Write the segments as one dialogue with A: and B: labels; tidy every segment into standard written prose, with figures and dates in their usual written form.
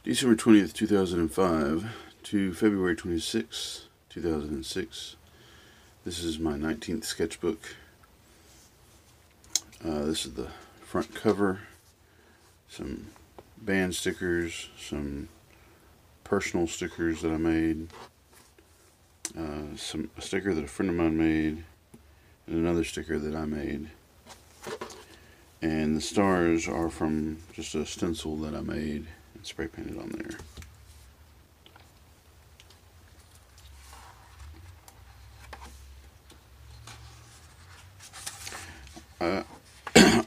A: December 20th, 2005 to February 26th, 2006. This is my 19th sketchbook. This is the front cover, some band stickers, some personal stickers that I made, a sticker that a friend of mine made, and another sticker that I made. And the stars are from just a stencil that I made and spray painted on there.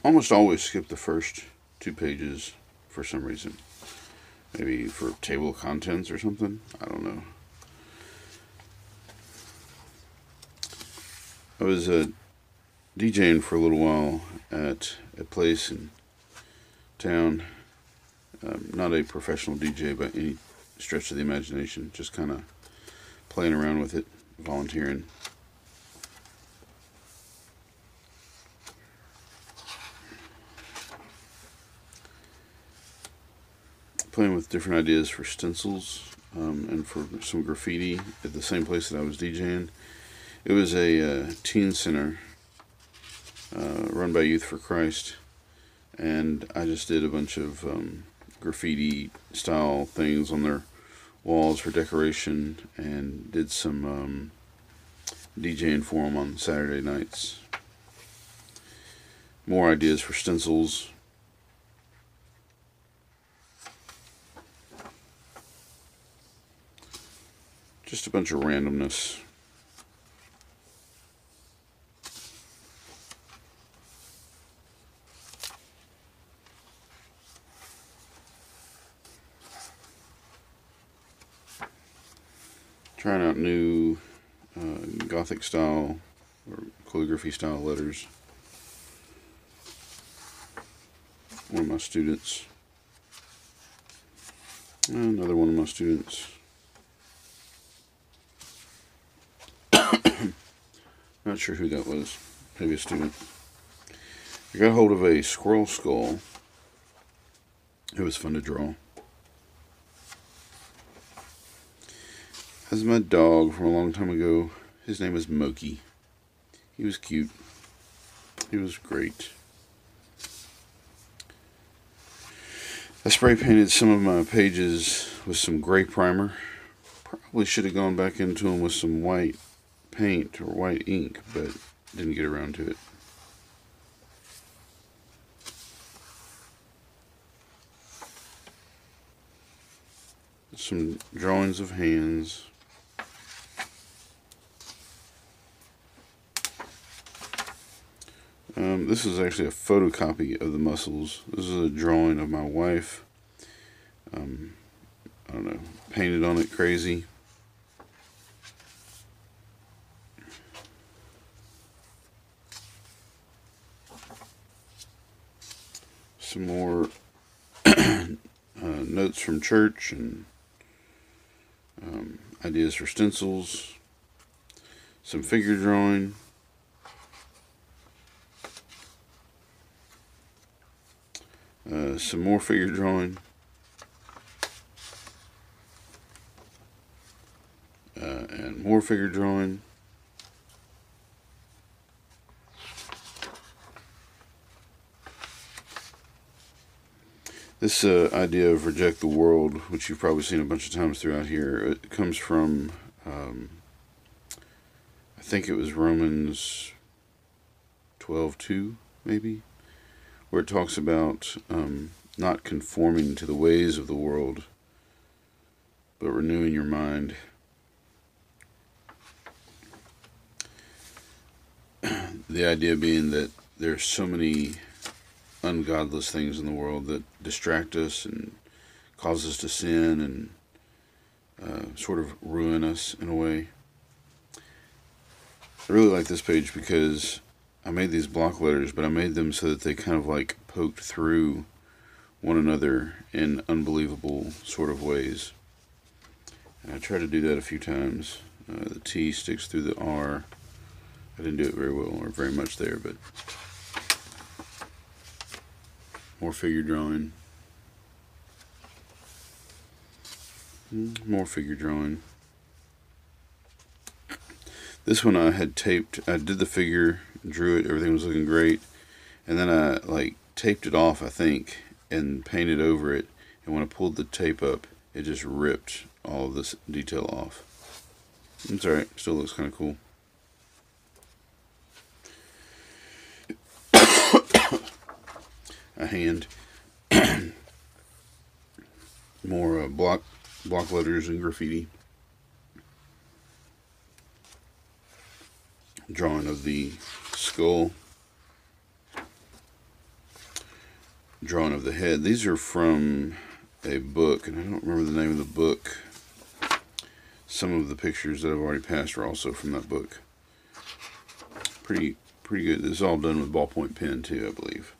A: Almost always skip the first 2 pages for some reason. Maybe for table of contents or something. I don't know. I was DJing for a little while at a place in town. Not a professional DJ by any stretch of the imagination. Just kind of playing around with it, volunteering. Playing with different ideas for stencils and for some graffiti at the same place that I was DJing. It was a teen center run by Youth for Christ, and I just did a bunch of graffiti style things on their walls for decoration and did some DJing for them on Saturday nights. More ideas for stencils. Just a bunch of randomness. Trying out new Gothic style or calligraphy style letters. One of my students. Another one of my students. Not sure who that was. Maybe a student. I got a hold of a squirrel skull. It was fun to draw. That's my dog from a long time ago. His name was Moki. He was cute. He was great. I spray painted some of my pages with some gray primer. Probably should have gone back into them with some white paint or white ink, but didn't get around to it. Some drawings of hands. This is actually a photocopy of the muscles. This is a drawing of my wife. I don't know, painted on it crazy. Some more notes from church and ideas for stencils. Some figure drawing. Some more figure drawing. And more figure drawing. This idea of reject the world, which you've probably seen a bunch of times throughout here, it comes from, I think it was Romans 12:2, maybe, where it talks about not conforming to the ways of the world, but renewing your mind. The idea being that there's so many ungodless things in the world that distract us and cause us to sin and sort of ruin us in a way. I really like this page because I made these block letters, but I made them so that they kind of like poked through one another in unbelievable sort of ways. And I tried to do that a few times. The T sticks through the R. I didn't do it very well or very much there, but more figure drawing. More figure drawing. This one I had taped. I did the figure, drew it, everything was looking great, and then I like taped it off, I think, and painted over it. And when I pulled the tape up, it just ripped all of this detail off. It's alright, still looks kind of cool. A hand. More block letters and graffiti. Drawing of the skull. Drawing of the head. These are from a book, and I don't remember the name of the book. Some of the pictures that I've already passed are also from that book. Pretty good. This is all done with ballpoint pen too, I believe.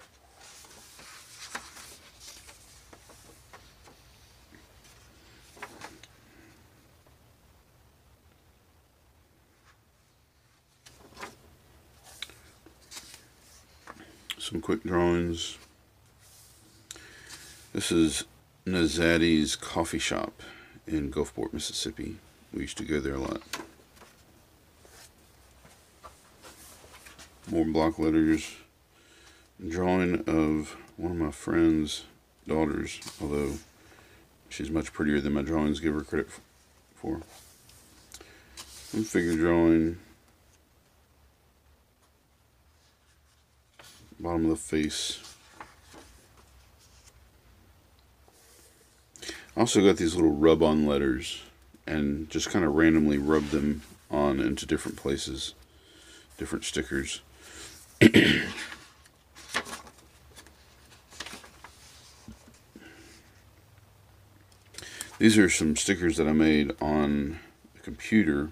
A: Some quick drawings. This is Nazadi's coffee shop in Gulfport, Mississippi. We used to go there a lot. More block letters. Drawing of one of my friend's daughters, although she's much prettier than my drawings give her credit for. Some figure drawing. Bottom of the face. I also got these little rub-on letters and just kind of randomly rubbed them on into different places, different stickers. These are some stickers that I made on the computer.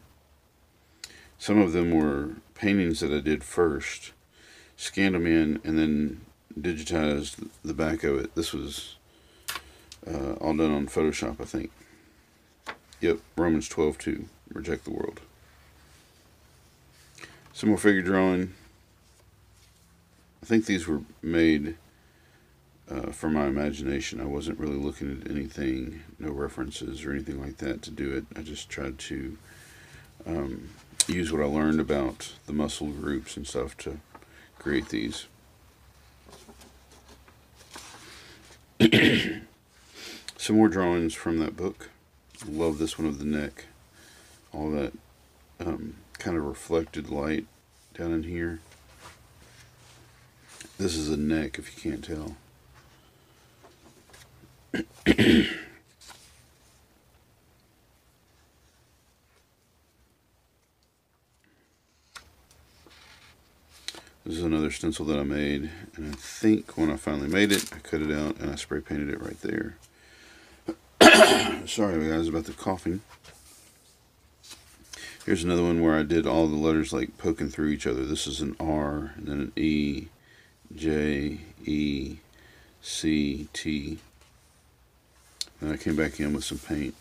A: Some of them were paintings that I did first, scanned them in, and then digitized the back of it. This was all done on Photoshop, I think. Yep, Romans 12:2, reject the world. Some more figure drawing. I think these were made for my imagination. I wasn't really looking at anything, no references or anything like that to do it. I just tried to use what I learned about the muscle groups and stuff to create these. Some more drawings from that book. Love this one of the neck. All that kind of reflected light down in here. This is a neck, if you can't tell. This is another stencil that I made, and I think when I finally made it, I cut it out and I spray painted it right there. Sorry guys about the coughing. Here's another one where I did all the letters like poking through each other. This is an R, and then an E, J, E, C, T. And I came back in with some paint.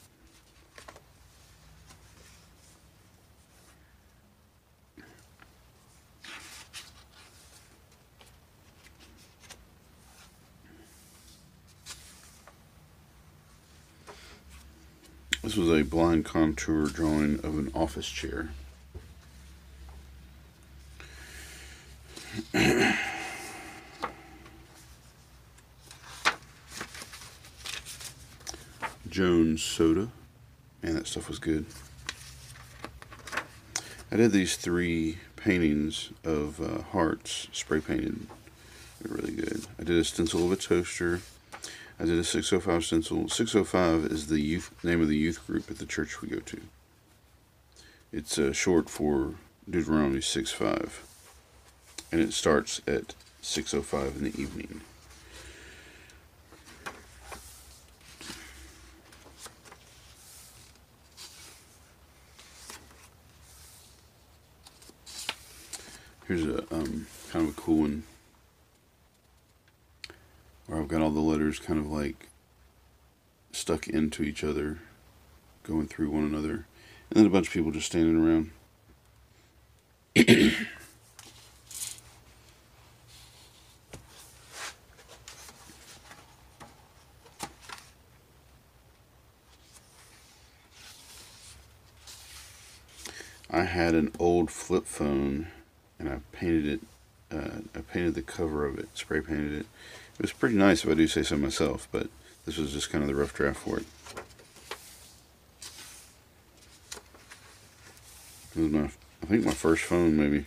A: This was a blind contour drawing of an office chair. Jones soda. Man, that stuff was good. I did these 3 paintings of hearts spray painted. They're really good. I did a stencil of a toaster. I did a 605 stencil. 605 is the name of the youth group at the church we go to. It's short for Deuteronomy 6:5, and it starts at 6:05 in the evening. Here's a kind of a cool one, where I've got all the letters kind of like stuck into each other, going through one another, and then a bunch of people just standing around. I had an old flip phone, and I painted it. I painted the cover of it, spray painted it. It was pretty nice, if I do say so myself, but this was just kind of the rough draft for it. It was I think my first phone, maybe.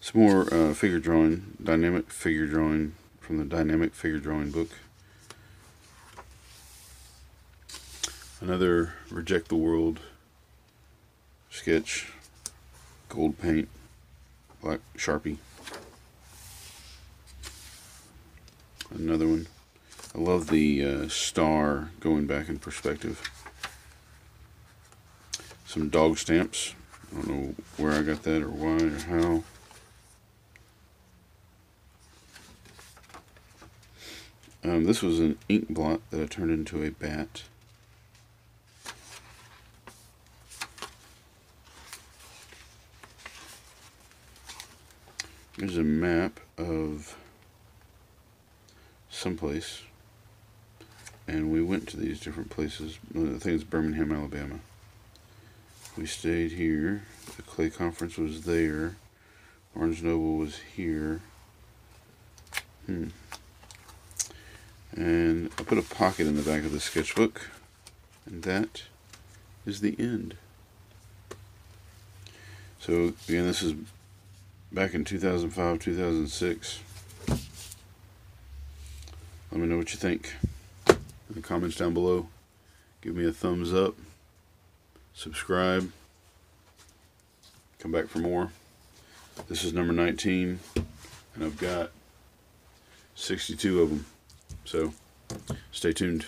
A: Some more figure drawing, dynamic figure drawing from the Dynamic Figure Drawing book. Another Reject the World sketch, gold paint, black Sharpie. Another one. I love the star going back in perspective. Some dog stamps. I don't know where I got that or why or how. This was an ink blot that I turned into a bat. There's a map of someplace, and we went to these different places. I think it's Birmingham, Alabama. We stayed here. The Clay Conference was there. Barnes Noble was here. And I put a pocket in the back of the sketchbook, and that is the end. So again, this is back in 2005, 2006. Let me know what you think in the comments down below. Give me a thumbs up, subscribe, come back for more. This is number 19, and I've got 62 of them. So stay tuned.